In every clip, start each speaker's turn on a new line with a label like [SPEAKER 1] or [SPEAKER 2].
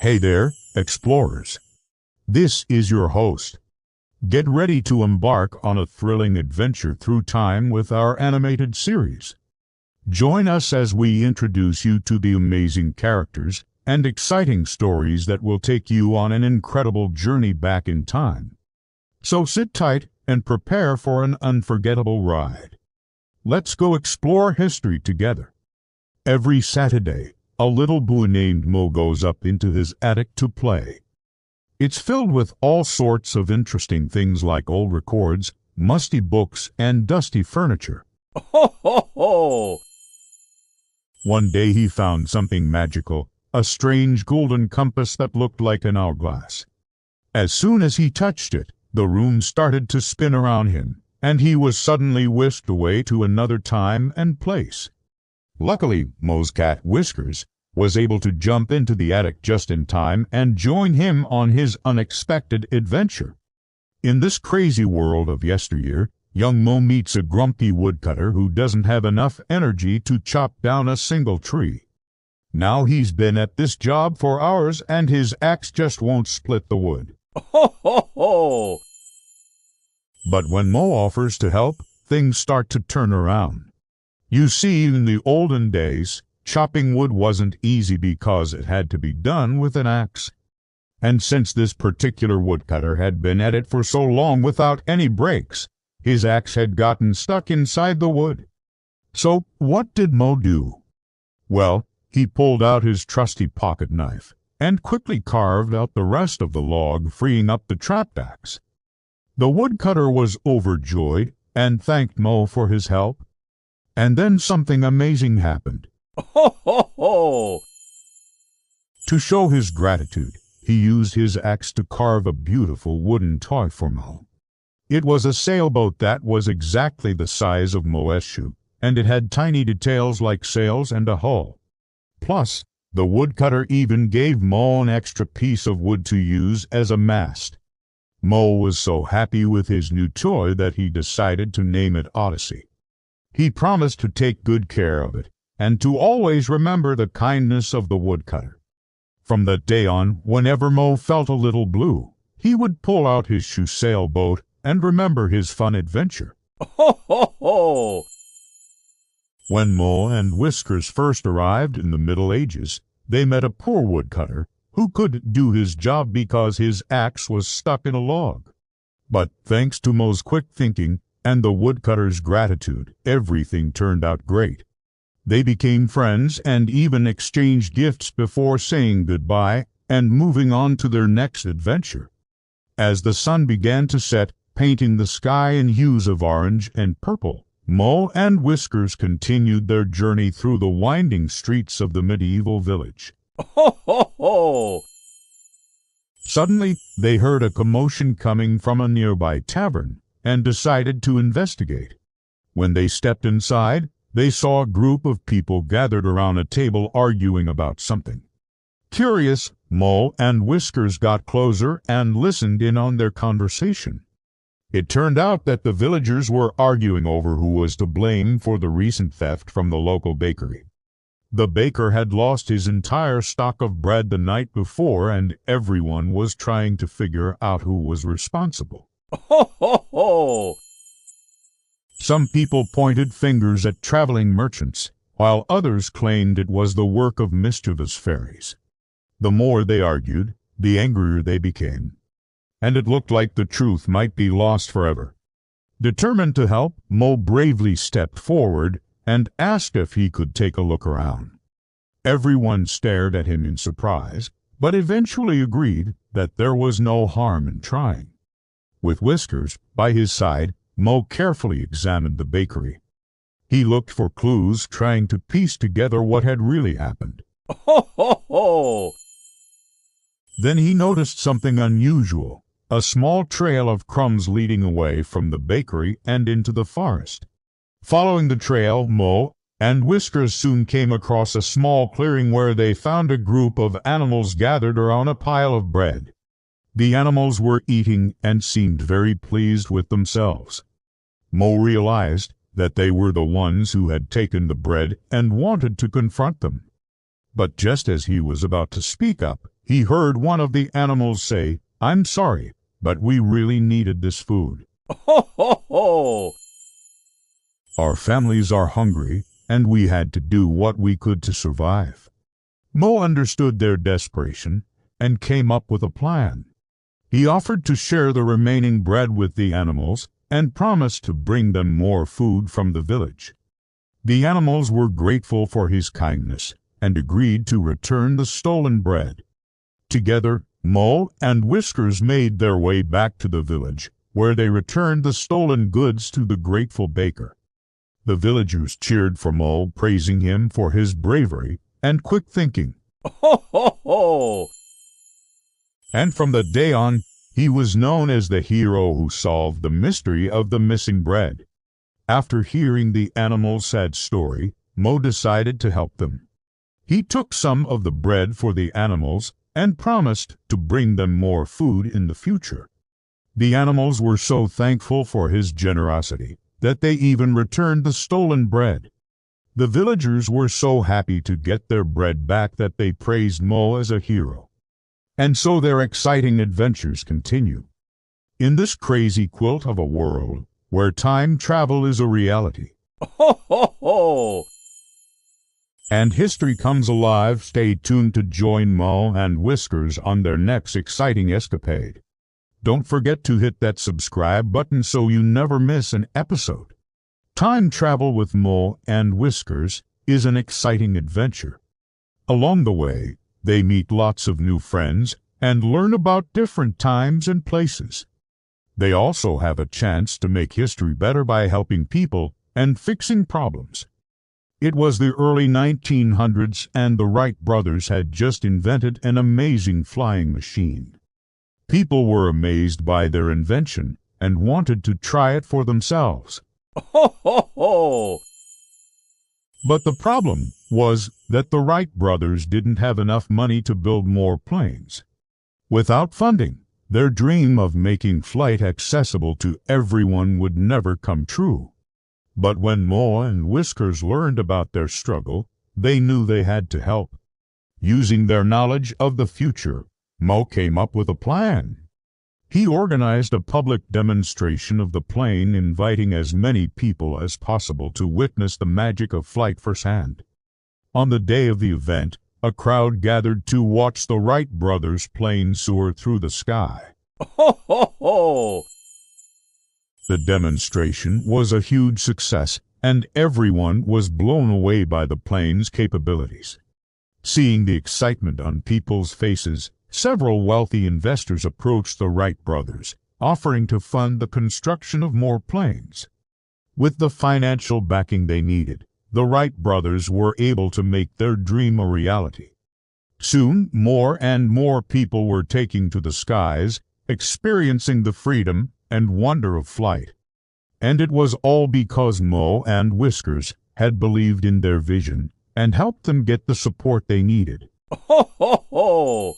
[SPEAKER 1] Hey there, explorers. This is your host. Get ready to embark on a thrilling adventure through time with our animated series. Join us as we introduce you to the amazing characters and exciting stories that will take you on an incredible journey back in time. So sit tight and prepare for an unforgettable ride. Let's go explore history together. Every Saturday, a little boy named Mo goes up into his attic to play. It's filled with all sorts of interesting things like old records, musty books, and dusty furniture.
[SPEAKER 2] Ho, ho, ho!
[SPEAKER 1] One day he found something magical, a strange golden compass that looked like an hourglass. As soon as he touched it, the room started to spin around him, and he was suddenly whisked away to another time and place. Luckily, Mo's cat, Whiskers, was able to jump into the attic just in time and join him on his unexpected adventure. In this crazy world of yesteryear, young Mo meets a grumpy woodcutter who doesn't have enough energy to chop down a single tree. Now he's been at this job for hours and his axe just won't split the wood.
[SPEAKER 2] Ho, ho, ho!
[SPEAKER 1] But when Mo offers to help, things start to turn around. You see, in the olden days, chopping wood wasn't easy because it had to be done with an axe. And since this particular woodcutter had been at it for so long without any breaks, his axe had gotten stuck inside the wood. So what did Mo do? Well, he pulled out his trusty pocket knife and quickly carved out the rest of the log, freeing up the trapped axe. The woodcutter was overjoyed and thanked Mo for his help. And then something amazing happened.
[SPEAKER 2] Ho, ho, ho!
[SPEAKER 1] To show his gratitude, he used his axe to carve a beautiful wooden toy for Mo. It was a sailboat that was exactly the size of Mo's shoe, and it had tiny details like sails and a hull. Plus, the woodcutter even gave Mo an extra piece of wood to use as a mast. Mo was so happy with his new toy that he decided to name it Odyssey. He promised to take good care of it, and to always remember the kindness of the woodcutter. From that day on, whenever Mo felt a little blue, he would pull out his shoe sailboat and remember his fun adventure.
[SPEAKER 2] Ho, ho, ho!
[SPEAKER 1] When Mo and Whiskers first arrived in the Middle Ages, they met a poor woodcutter who couldn't do his job because his axe was stuck in a log. But thanks to Mo's quick thinking and the woodcutter's gratitude, everything turned out great. They became friends and even exchanged gifts before saying goodbye and moving on to their next adventure. As the sun began to set, painting the sky in hues of orange and purple, Mo and Whiskers continued their journey through the winding streets of the medieval village.
[SPEAKER 2] Ho, ho, ho!
[SPEAKER 1] Suddenly, they heard a commotion coming from a nearby tavern and decided to investigate. When they stepped inside, they saw a group of people gathered around a table arguing about something. Curious, Mo and Whiskers got closer and listened in on their conversation. It turned out that the villagers were arguing over who was to blame for the recent theft from the local bakery. The baker had lost his entire stock of bread the night before, and everyone was trying to figure out who was responsible.
[SPEAKER 2] Ho, ho, ho!
[SPEAKER 1] Some people pointed fingers at traveling merchants, while others claimed it was the work of mischievous fairies. The more they argued, the angrier they became, and it looked like the truth might be lost forever. Determined to help, Mo bravely stepped forward and asked if he could take a look around. Everyone stared at him in surprise, but eventually agreed that there was no harm in trying. With Whiskers by his side, Mo carefully examined the bakery. He looked for clues, trying to piece together what had really happened.
[SPEAKER 2] Ho, ho, ho!
[SPEAKER 1] Then he noticed something unusual, a small trail of crumbs leading away from the bakery and into the forest. Following the trail, Mo and Whiskers soon came across a small clearing where they found a group of animals gathered around a pile of bread. The animals were eating and seemed very pleased with themselves. Mo realized that they were the ones who had taken the bread and wanted to confront them. But just as he was about to speak up, he heard one of the animals say, "I'm sorry, but we really needed this food.
[SPEAKER 2] Ho, ho, ho!
[SPEAKER 1] Our families are hungry, and we had to do what we could to survive." Mo understood their desperation and came up with a plan. He offered to share the remaining bread with the animals and promised to bring them more food from the village. The animals were grateful for his kindness and agreed to return the stolen bread. Together, Mo and Whiskers made their way back to the village, where they returned the stolen goods to the grateful baker. The villagers cheered for Mo, praising him for his bravery and quick thinking.
[SPEAKER 2] Ho, ho, ho!
[SPEAKER 1] And from that day on, he was known as the hero who solved the mystery of the missing bread. After hearing the animals' sad story, Mo decided to help them. He took some of the bread for the animals and promised to bring them more food in the future. The animals were so thankful for his generosity that they even returned the stolen bread. The villagers were so happy to get their bread back that they praised Mo as a hero. And so their exciting adventures continue. In this crazy quilt of a world where time travel is a reality,
[SPEAKER 2] Ho, ho, ho!
[SPEAKER 1] and history comes alive, stay tuned to join Mo and Whiskers on their next exciting escapade. Don't forget to hit that subscribe button so you never miss an episode. Time travel with Mo and Whiskers is an exciting adventure. Along the way, they meet lots of new friends and learn about different times and places. They also have a chance to make history better by helping people and fixing problems. It was the early 1900s, and the Wright brothers had just invented an amazing flying machine. People were amazed by their invention and wanted to try it for themselves.
[SPEAKER 2] Ho, ho, ho!
[SPEAKER 1] But the problem was that the Wright brothers didn't have enough money to build more planes. Without funding, their dream of making flight accessible to everyone would never come true. But when Mo and Whiskers learned about their struggle, they knew they had to help. Using their knowledge of the future, Mo came up with a plan. He organized a public demonstration of the plane, inviting as many people as possible to witness the magic of flight firsthand. On the day of the event, a crowd gathered to watch the Wright brothers' plane soar through the sky.
[SPEAKER 2] Ho, ho, ho!
[SPEAKER 1] The demonstration was a huge success, and everyone was blown away by the plane's capabilities. Seeing the excitement on people's faces, several wealthy investors approached the Wright brothers, offering to fund the construction of more planes. With the financial backing they needed, the Wright brothers were able to make their dream a reality. Soon, more and more people were taking to the skies, experiencing the freedom and wonder of flight. And it was all because Mo and Whiskers had believed in their vision and helped them get the support they needed.
[SPEAKER 2] Ho, ho, ho!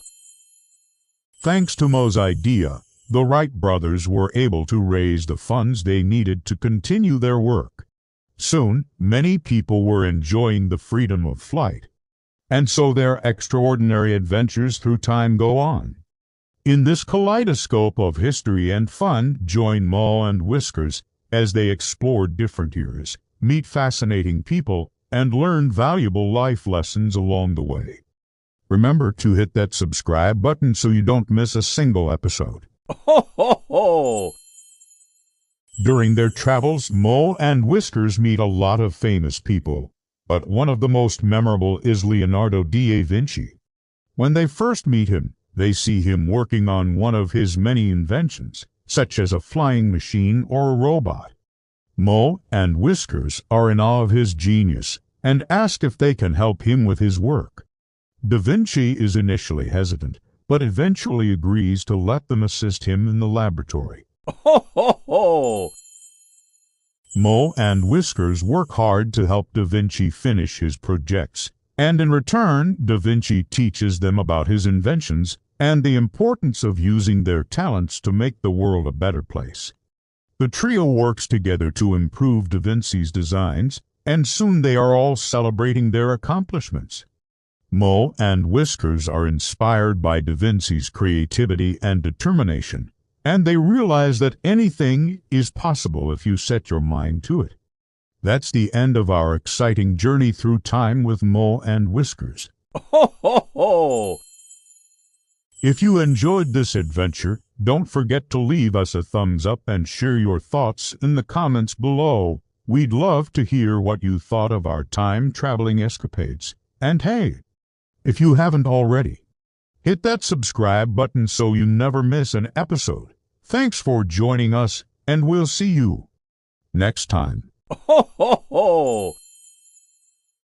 [SPEAKER 1] Thanks to Mo's idea, the Wright brothers were able to raise the funds they needed to continue their work. Soon, many people were enjoying the freedom of flight. And so their extraordinary adventures through time go on. In this kaleidoscope of history and fun, join Mo and Whiskers as they explore different eras, meet fascinating people, and learn valuable life lessons along the way. Remember to hit that subscribe button so you don't miss a single episode.
[SPEAKER 2] Ho, ho, ho!
[SPEAKER 1] During their travels, Mo and Whiskers meet a lot of famous people, but one of the most memorable is Leonardo da Vinci. When they first meet him, they see him working on one of his many inventions, such as a flying machine or a robot. Mo and Whiskers are in awe of his genius and ask if they can help him with his work. Da Vinci is initially hesitant, but eventually agrees to let them assist him in the laboratory.
[SPEAKER 2] Ho, ho, ho!
[SPEAKER 1] Mo and Whiskers work hard to help Da Vinci finish his projects, and in return, Da Vinci teaches them about his inventions and the importance of using their talents to make the world a better place. The trio works together to improve Da Vinci's designs, and soon they are all celebrating their accomplishments. Mo and Whiskers are inspired by Da Vinci's creativity and determination, and they realize that anything is possible if you set your mind to it. That's the end of our exciting journey through time with Mo and Whiskers.
[SPEAKER 2] Ho, ho, ho!
[SPEAKER 1] If you enjoyed this adventure, don't forget to leave us a thumbs up and share your thoughts in the comments below. We'd love to hear what you thought of our time-traveling escapades. And hey, if you haven't already, hit that subscribe button so you never miss an episode. Thanks for joining us, and we'll see you next time.
[SPEAKER 2] Ho, ho, ho!